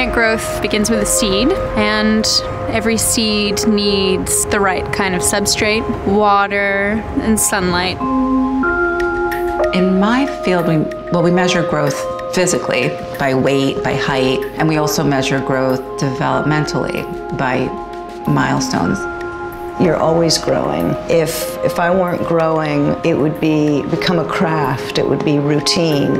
Plant growth begins with a seed, and every seed needs the right kind of substrate, water, and sunlight. In my field, we measure growth physically by weight, by height, and we also measure growth developmentally by milestones. You're always growing. If I weren't growing, it would become a craft, it would be routine.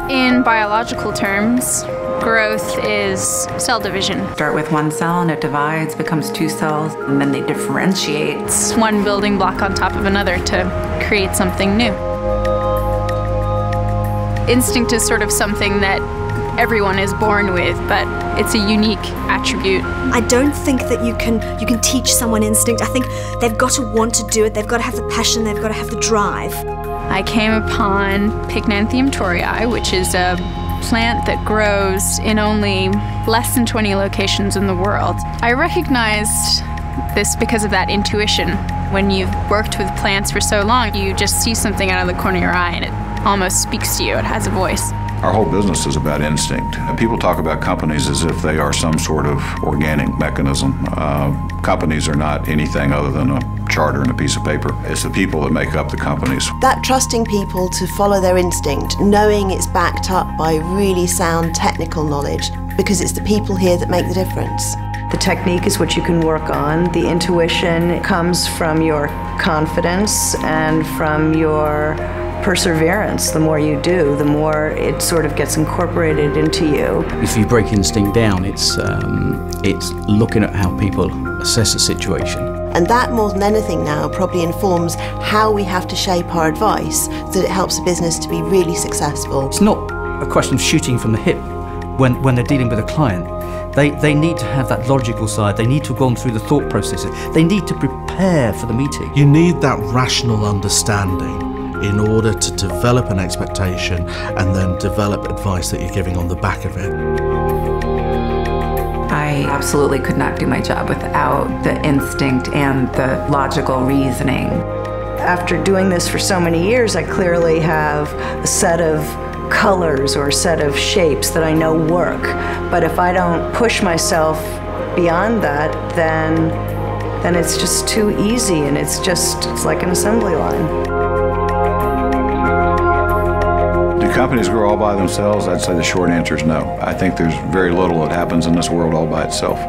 In biological terms, growth is cell division. Start with one cell and it divides, becomes two cells, and then they differentiate. It's one building block on top of another to create something new. Instinct is sort of something that everyone is born with, but it's a unique attribute. I don't think that you can teach someone instinct. I think they've got to want to do it, they've got to have the passion, they've got to have the drive. I came upon Pycnanthium torii, which is a plant that grows in only less than 20 locations in the world. I recognized this because of that intuition. When you've worked with plants for so long, you just see something out of the corner of your eye and it almost speaks to you, it has a voice. Our whole business is about instinct. People talk about companies as if they are some sort of organic mechanism. Companies are not anything other than a charter and a piece of paper. It's the people that make up the companies. That trusting people to follow their instinct, knowing it's backed up by really sound technical knowledge, because it's the people here that make the difference. The technique is what you can work on. The intuition comes from your confidence and from your perseverance. The more you do, the more it sort of gets incorporated into you. If you break instinct down, it's looking at how people assess a situation. And that, more than anything now, probably informs how we have to shape our advice so that it helps a business to be really successful. It's not a question of shooting from the hip when they're dealing with a client. They need to have that logical side. They need to have gone through the thought processes. They need to prepare for the meeting. You need that rational understanding in order to develop an expectation and then develop advice that you're giving on the back of it. I absolutely could not do my job without the instinct and the logical reasoning. After doing this for so many years, I clearly have a set of colors or a set of shapes that I know work. But if I don't push myself beyond that, then it's just too easy, and it's like an assembly line. Do companies grow all by themselves? I'd say the short answer is no. I think there's very little that happens in this world all by itself.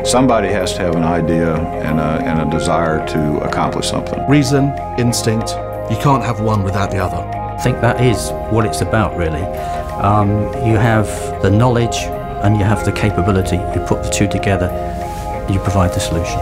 Somebody has to have an idea and a desire to accomplish something. Reason, instinct, you can't have one without the other. I think that is what it's about, really. You have the knowledge and you have the capability. You put the two together, you provide the solution.